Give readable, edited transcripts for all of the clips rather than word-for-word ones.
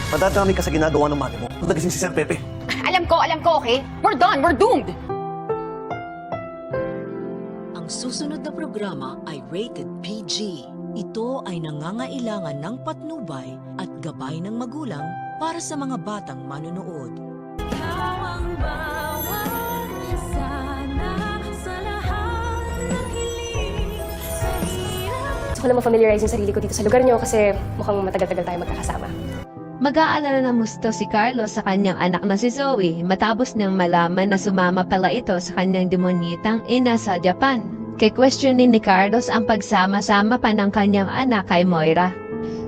Madadami ka sa ginagawa ng mami mo. Kung nagising si Sir Pepe. Alam ko, okay? We're done, we're doomed! Ang susunod na programa ay rated PG. Ito ay nangangailangan ng patnubay at gabay ng magulang para sa mga batang manunood. Gusto ko na ma-familiarize yung sarili ko dito sa lugar niyo kasi mukhang matagal-tagal tayo magkakasama. Mag-aalala na musto si Carlos sa kanyang anak na si Zoe matapos niyang malaman na sumama pala ito sa kanyang demonyitang ina sa Japan. Ke-questionin ni Carlos ang pagsama-sama pa ng kanyang anak kay Moira.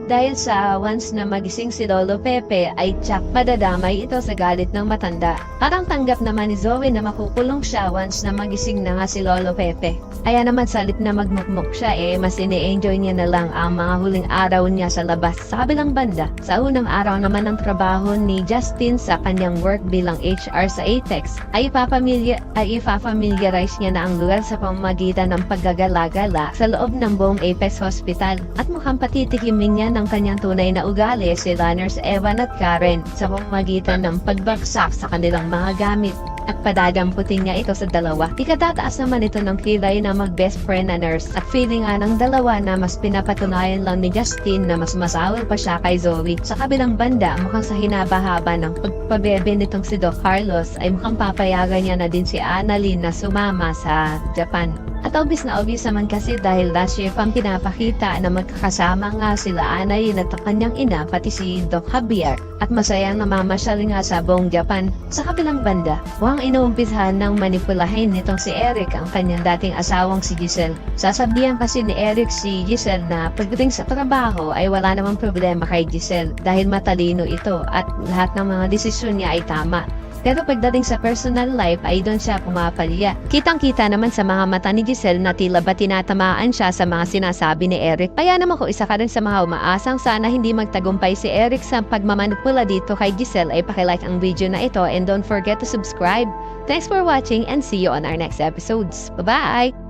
Dahil sa once na magising si Lolo Pepe ay tsak madadamay ito sa galit ng matanda. Parang tanggap naman ni Zoe na makukulong siya once na magising na nga si Lolo Pepe. Kaya naman salit na magmukmuk siya mas ini-enjoy niya na lang ang mga huling araw niya sa labas. Sa kabilang banda, sa unang araw naman ng trabaho ni Justin sa kanyang work bilang HR sa Atex ay ipafamiliarize niya na ang lugar sa pamamagitan ng paggagala-gala sa loob ng buong Apex Hospital at mukhang patitikimin niya ng kanyang tunay na ugali sila Nurse Evan at Karen sa pamamagitan ng pagbagsak sa kanilang mga gamit at padadamputin niya ito sa dalawa. Ikatataas naman ito ng kilay na mag-best friend na nurse at feeling nga ng dalawa na mas pinapatunayan lang ni Justin na mas masawal pa siya kay Zoe. Sa kabilang banda, mukhang sa hinaba-haba ng pagpabebe nitong si Doc Carlos ay mukhang papayagan niya na din si Annalyn na sumama sa Japan. At obvious na obvious naman kasi dahil last year pang pinapakita na magkakasama nga sila Annalyn at kanyang ina pati si Doc Javier at masayang namamasyal nga sa buong Japan. Sa kabilang banda, mukhang inuumpisahan ng manipulahin nitong si Eric ang kanyang dating asawang si Giselle. Sasabihan kasi ni Eric si Giselle na pagdating sa trabaho ay wala namang problema kay Giselle dahil matalino ito at lahat ng mga desisyon niya ay tama. Pero pagdating sa personal life ay doon siya pumapalya. Kitang-kita naman sa mga mata ni Giselle na tila ba tinatamaan siya sa mga sinasabi ni Eric. Kaya naman kung isa ka rin sa mga umaasang sana hindi magtagumpay si Eric sa pagmamanipula dito kay Giselle ay pakilike ang video na ito and don't forget to subscribe. Thanks for watching and see you on our next episodes. Bye-bye!